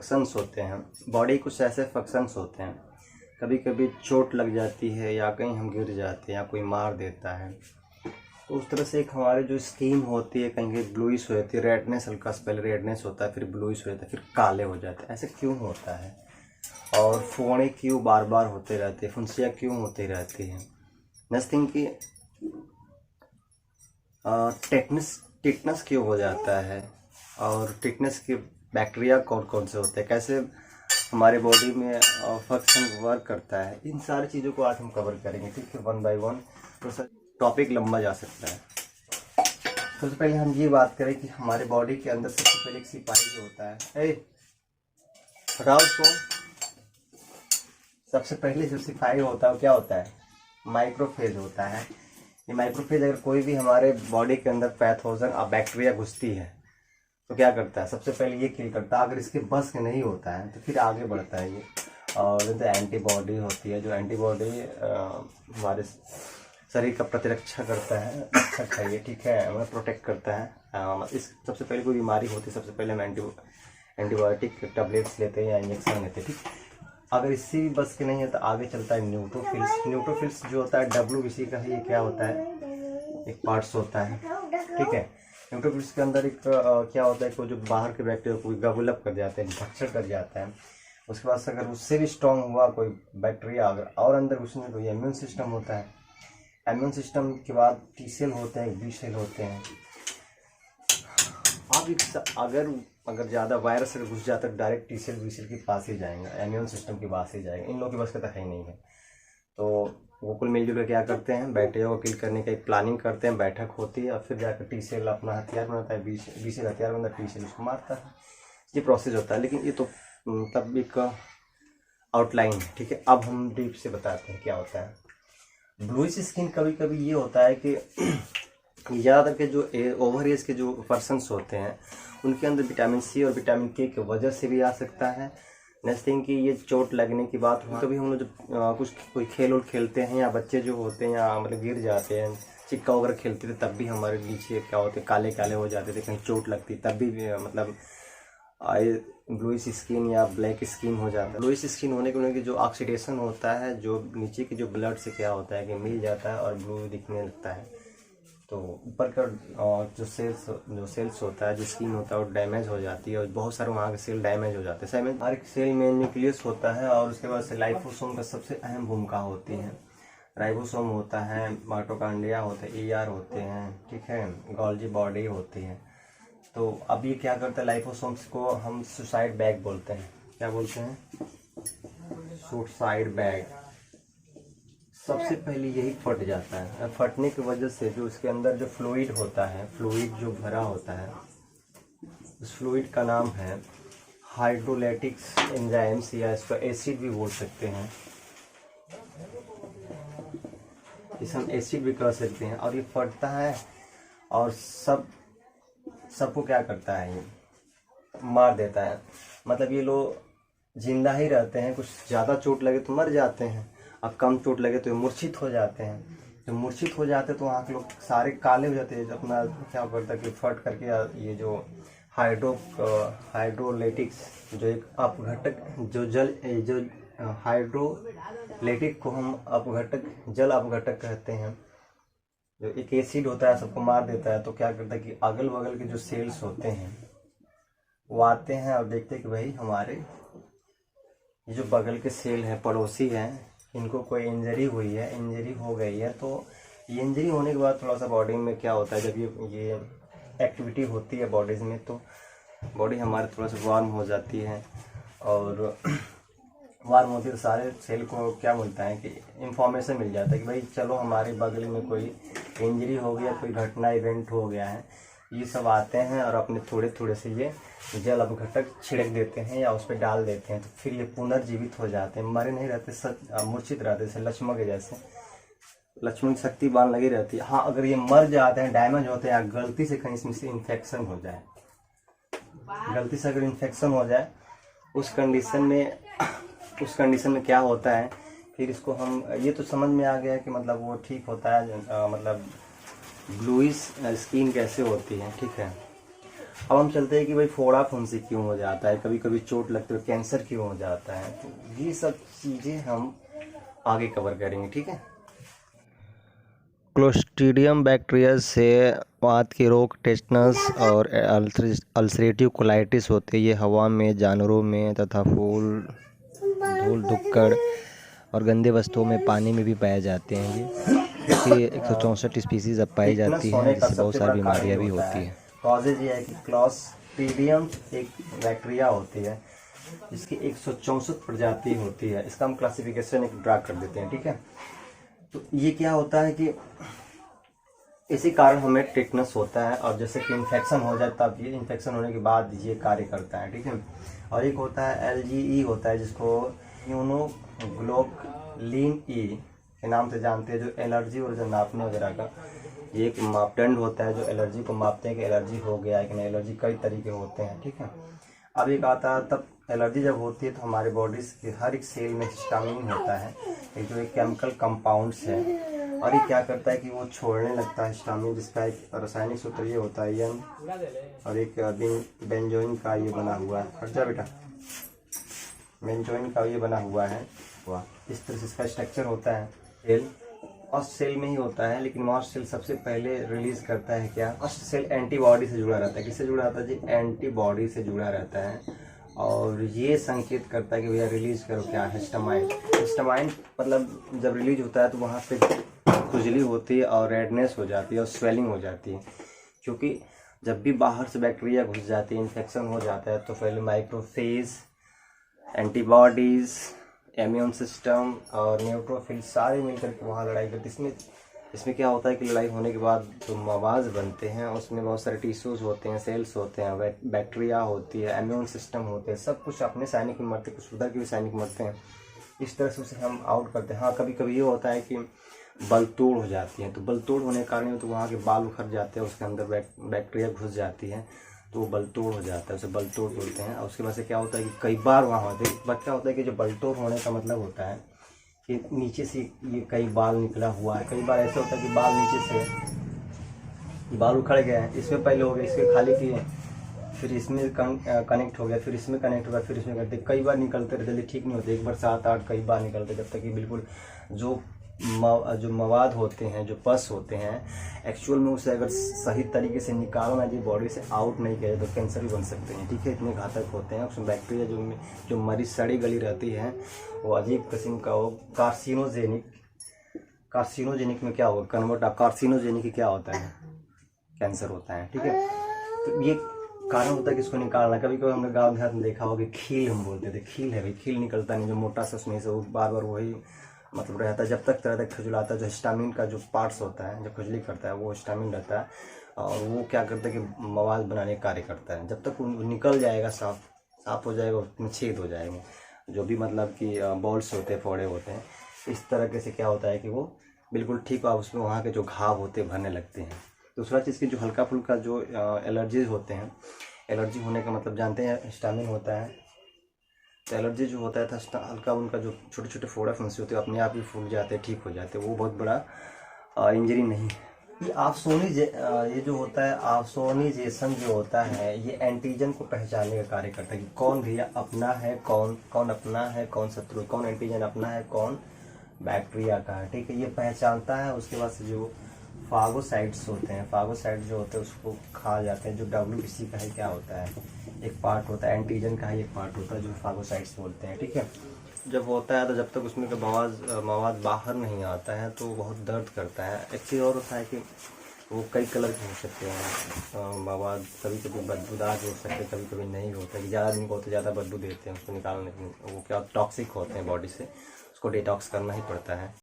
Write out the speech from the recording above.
Functions होते हैं, body कुछ ऐसे फंक्शंस होते हैं, कभी कभी चोट लग जाती है या कहीं हम गिर जाते हैं या कोई मार देता है, तो उस तरह से एक हमारे जो स्किन होती है कहीं कहीं ब्लूइश हो जाती है, रेडनेस, हल्का सा पहले रेडनेस होता है, फिर ब्लूइश हो जाता है, फिर काले हो जाते हैं। ऐसे क्यों होता है? और फोड़े क्यों बार बार होते रहते हैं, फुंसियाँ क्यों होती रहती हैं? नेक्स्ट थिंग कि टिटनेस क्यों हो जाता है, और टिटनेस के बैक्टीरिया कौन कौन से होते हैं, कैसे हमारे बॉडी में फंक्शन वर्क करता है, इन सारी चीज़ों को आज हम कवर करेंगे, ठीक है, वन बाय वन। तो सर टॉपिक लंबा जा सकता है। सबसे पहले हम ये बात करें कि हमारे बॉडी के अंदर सबसे पहले एक सिपाही जो होता है, हटाओ उसको। सबसे पहले जो सिपाही होता है वो क्या होता है? माइक्रोफेज होता है। ये माइक्रोफेज अगर कोई भी हमारे बॉडी के अंदर पैथोजन और बैक्टीरिया घुसती है तो क्या करता है? सबसे पहले ये किल करता है। अगर इसके बस के नहीं होता है तो फिर आगे बढ़ता है ये, और जैसे एंटीबॉडी होती है, जो एंटीबॉडी हमारे शरीर का प्रतिरक्षा करता है, अच्छा खाइए, ठीक है, हमें प्रोटेक्ट करता है। इस सबसे पहले कोई बीमारी होती है सबसे पहले हम एंटीबायोटिक टैबलेट्स लेते हैं या इंजेक्शन लेते हैं, ठीक। अगर इससे भी बस के नहीं है तो आगे चलता है न्यूट्रोफिल्स। न्यूट्रोफिल्स जो होता है WBC का ही, ये क्या होता है? एक पार्ट्स होता है, ठीक है। न्यूट्रोफिल्स के अंदर एक क्या होता है कि वो जो बाहर के बैक्टीरिया को गबुलअप कर जाते हैं, भक्षण कर जाता है। उसके बाद अगर उससे भी स्ट्रॉन्ग हुआ कोई बैक्टीरिया अगर और अंदर घुसने तो ये इम्यून सिस्टम होता है। इम्यून सिस्टम के बाद T सेल होते हैं, B सेल होते हैं। अब अगर ज़्यादा वायरस अगर घुस जाता है direct T cell B cell के पास ही जाएंगे, इम्यून सिस्टम के पास ही जाएगा। इन लोगों के बस का तो है ही नहीं है। तो वो कुल मिलजुल कर क्या करते हैं? बैक्टीरिया को किल करने की एक प्लानिंग करते हैं, बैठक होती है, और फिर जाकर T सेल अपना हथियार बनाता है, B सेल हथियार बनाता है, T सेल उसको मारता है। ये प्रोसेस होता है। लेकिन ये तो तब एक आउटलाइन है, ठीक है। अब हम डीप से बताते हैं क्या होता है। ब्लूइश स्किन कभी कभी ये होता है कि ज़्यादातर के जो ओवर एज के जो पर्सन्स होते हैं उनके अंदर विटामिन C और विटामिन K की वजह से भी आ सकता है। नेक्स्ट थिंग कि ये चोट लगने की बात हो, कभी हम लोग जब कोई खेल खेलते हैं या बच्चे जो होते हैं या मतलब गिर जाते हैं, चिक्का वगैरह खेलते थे, तब भी हमारे नीचे क्या होते काले काले हो जाते थे, कहीं चोट लगती तब भी मतलब ब्लूइश स्किन या ब्लैक स्किन हो जाता है। ब्लूइश स्किन होने के उनकी जो ऑक्सीडेशन होता है, जो नीचे की जो ब्लड से क्या होता है कि मिल जाता है और ब्लू दिखने लगता है। तो ऊपर का जो सेल्स होता है, जो स्किन होता है वो डैमेज हो जाती है, और बहुत सारे वहाँ के सेल डैमेज हो जाते हैं। हर एक सेल में न्यूक्लियस होता है, और उसके बाद से लाइफोसोम का सबसे अहम भूमिका होती है। राइबोसोम होता है, माइटोकॉन्ड्रिया होते हैं, ER होते हैं, ठीक है, गोल्गी बॉडी होती है। तो अब ये क्या करता है? लाइफोसोम्स को हम सुसाइड बैग बोलते हैं। क्या बोलते हैं? Suicide bag. सबसे पहले यही फट जाता है। फटने की वजह से जो उसके अंदर जो फ्लूइड होता है, फ्लूइड जो भरा होता है, उस फ्लूइड का नाम है हाइड्रोलाइटिक्स एंजाइम्स, या इसको एसिड भी बोल सकते हैं, इसे हम एसिड भी कह सकते हैं। और ये फटता है और सबको क्या करता है? ये मार देता है। मतलब ये लोग जिंदा ही रहते हैं, कुछ ज़्यादा चोट लगे तो मर जाते हैं, और कम चोट लगे तो मूर्छित हो जाते हैं। जब मूर्छित हो जाते हैं तो वहाँ के लोग सारे काले हो जाते हैं। अपना क्या करता है कि फट करके ये जो हाइड्रोलाइटिक्स जो एक अपघटक जो हाइड्रोलाइटिक को हम जल अपघटक कहते हैं, जो एक एसिड होता है सबको मार देता है। तो क्या करता है कि अगल बगल के जो सेल्स होते हैं वो आते हैं और देखते हैं कि भाई हमारे ये जो बगल के सेल हैं, पड़ोसी हैं, इनको कोई इंजरी हुई है, इंजरी हो गई है। तो ये इंजरी होने के बाद थोड़ा सा बॉडी में क्या होता है, जब ये एक्टिविटी होती है बॉडीज़ में, तो बॉडी हमारे थोड़ा सा वार्म हो जाती है, और वार्म होती है तो सारे सेल को क्या मिलता है कि इंफॉर्मेशन मिल जाता है कि भाई चलो हमारे बगल में कोई इंजरी हो गया, कोई घटना इवेंट हो गया है। ये सब आते हैं और अपने थोड़े थोड़े से ये जल अपघटक छिड़क देते हैं या उस पर डाल देते हैं, तो फिर ये पुनर्जीवित हो जाते हैं, मरे नहीं रहते, मूर्छित रहते, जैसे लक्ष्मण के जैसे, लक्ष्मण की शक्ति बाण लगी रहती है। हाँ, अगर ये मर जाते हैं, डैमेज होते हैं, या गलती से कहीं इसमें से इन्फेक्शन हो जाए, गलती से अगर इन्फेक्शन हो जाए, उस कंडीशन में क्या होता है, फिर इसको हम, ये तो समझ में आ गया कि मतलब वो ठीक होता है, मतलब ब्लूइश स्किन कैसे होती है, ठीक है। अब हम चलते हैं कि भाई फोड़ा फुंसी क्यों हो जाता है, कभी कभी चोट लगते हुए कैंसर क्यों हो जाता है, तो ये सब चीज़ें हम आगे कवर करेंगे, ठीक है। क्लोस्ट्रीडियम बैक्टीरिया से वात की रोग, टेटनस और अल्सरेटिव कोलाइटिस होती है। ये हवा में, जानवरों में तथा फूल, धूल, धुक्कड़ और गंदे वस्तुओं में, पानी में भी पाए जाते हैं। ये 164 स्पीसीज अब पाई जाती हैं, जिससे बहुत सारी बीमारियां भी होती हैं। कॉजेज ये है कि क्लोस्ट्रीडियम एक बैक्टीरिया होती है, इसकी 164 प्रजाति होती है। इसका हम क्लासिफिकेशन एक ड्रा कर देते हैं, ठीक है। तो ये क्या होता है कि इसी कारण हमें टेटनस होता है, और जैसे कि इन्फेक्शन हो जाए तब ये इन्फेक्शन होने के बाद ये कार्य करता है, ठीक है। और एक होता है LGE होता है, जिसको इम्यूनोग्लोबुलिन ई के नाम से जानते हैं, जो एलर्जी और जो नापने वगैरह का ये एक मापदंड होता है, जो एलर्जी को मापते हैं कि एलर्जी हो गया है कि नहीं। एलर्जी कई तरीके होते हैं, ठीक है। अब एक आता है, तब एलर्जी जब होती है तो हमारे बॉडी के हर एक सेल में हिस्टामिन होता है, एक जो एक केमिकल कंपाउंड्स है, और ये क्या करता है कि वो छोड़ने लगता है हिस्टामिन, जिसका एक रासायनिक सूत्र ये होता है एन, और एक बेंजोइन का ये बना हुआ है, हट जा बेटा, बेंजोइन का ये बना हुआ है। वाह, इस तरह से इसका स्ट्रक्चर होता है। सेल फर्स्ट सेल में ही होता है, लेकिन मास्ट सेल सबसे पहले रिलीज करता है क्या, फर्स्ट सेल एंटीबॉडी से जुड़ा रहता है। किससे जुड़ा रहता है जी? एंटीबॉडी से जुड़ा रहता है, और ये संकेत करता है कि भैया रिलीज करो क्या, हिस्टामाइन। हिस्टामाइन मतलब जब रिलीज होता है तो वहाँ पे खुजली होती है और रेडनेस हो जाती है और स्वेलिंग हो जाती है, क्योंकि जब भी बाहर से बैक्टीरिया घुस जाती है, इन्फेक्शन हो जाता है, तो पहले माइक्रोफेज, एंटीबॉडीज़, इम्यून सिस्टम और न्यूट्रोफिल सारे मिलकर के वहाँ लड़ाई करते हैं। इसमें क्या होता है कि लड़ाई होने के बाद जो मवाद बनते हैं उसमें बहुत सारे टिश्यूज़ होते हैं, सेल्स होते हैं, बैक्टीरिया होती है, इम्यून सिस्टम होते हैं, सब कुछ अपने सैनिक में मरते हैं, कुछ उधर के भी सैनिक मरते हैं। इस तरह से उसे हम आउट करते हैं। हाँ, कभी कभी ये होता है कि बलतोड़ हो जाती है, तो बलतोड़ होने के कारण तो वहाँ के बाल उखड़ जाते हैं, उसके अंदर बैक्टीरिया घुस जाती है, तो वो बलतोड़ हो जाता है, उसे बलतोड़ बोलते हैं। और उसके बाद से क्या होता है कि कई बार वहाँ होते हैं, बट क्या होता है कि जो बलतोड़ होने का मतलब होता है कि नीचे से ये कई बाल निकला हुआ है। कई बार ऐसा होता है कि बाल नीचे से बाल उखड़ गए हैं, इसमें पहले हो गए, इसके खाली किए, फिर इसमें कनेक्ट हो गया, फिर इसमें कनेक्ट हो गया, फिर इसमें करते कई बार निकलते रहते, जल्दी ठीक नहीं होते। एक बार 7-8 कई बार निकलते, जब तक कि बिल्कुल जो मवाद होते हैं, जो पस होते हैं, एक्चुअल में उसे अगर सही तरीके से निकालना जी बॉडी से आउट नहीं किया तो कैंसर भी बन सकते हैं, ठीक है। इतने घातक होते हैं। उसमें बैक्टीरिया जो मरी सड़ी गली रहती है, वो अजीब किस्म का वो कार्सिनोजेनिक में क्या होगा, कन्वर्ट कार्सिनोजेनिक क्या होता है, कैंसर होता है, ठीक है। तो ये कारण होता है कि इसको निकालना। कभी कभी हमने गाँव देहात में देखा होगा, खील हम बोलते थे, खील है भाई, खील निकलता नहीं, जो मोटा सा उसमें से वो बार बार वही मतलब रहता है, जब तक तरह तक खुजलाता है। जो हिस्टामिन का जो पार्ट्स होता है, जो खुजली करता है, वो हिस्टामिन रहता है, और वो क्या करता है कि मवाद बनाने का कार्य करता है। जब तक वो निकल जाएगा, साफ हो जाएगा, उसमें छेद हो जाएंगे, जो भी मतलब कि बॉल्स होते हैं, फोड़े होते हैं, इस तरह से क्या होता है कि वो बिल्कुल ठीक हुआ, उसमें वहाँ के जो घाव होते हैं भरने लगते हैं। दूसरा चीज़ की जो हल्का फुल्का जो एलर्जीज होते हैं, एलर्जी होने का मतलब जानते हैं, हिस्टामिन होता है, तो एलर्जी जो होता है तो हल्का उनका जो छोटे छोटे फोड़ा फुंसी होते हैं अपने आप ही फूट जाते हैं, ठीक हो जाते हैं, वो बहुत बड़ा इंजरी नहीं है। ये जो होता है आफसोनिजेशन जो होता है, ये एंटीजन को पहचानने का कार्य करता है कि कौन भैया अपना है, कौन अपना है, कौन शत्रु, कौन एंटीजन अपना है, कौन बैक्टीरिया का है, ठीक है। ये पहचानता है। उसके बाद से जो फागोसाइट्स होते हैं, फागोसाइट्स जो होते हैं उसको खा जाते हैं। जो WBC का है क्या होता है, एक पार्ट होता है, एंटीजन का ही एक पार्ट होता है, जो फागोसाइट्स बोलते हैं, ठीक है। जब होता है तो जब तक उसमें का मवाद बाहर नहीं आता है तो बहुत दर्द करता है। एक चीज़ और होता है कि वो कई कलर के हो सकते हैं मवाद, कभी कभी बदबूदार हो सकते हैं, कभी कभी नहीं होता है कि ज़्यादा दिन को होते ज़्यादा बदबू देते हैं, उसको निकालने वो क्या टॉक्सिक होते हैं बॉडी से, उसको डिटॉक्स करना ही पड़ता है।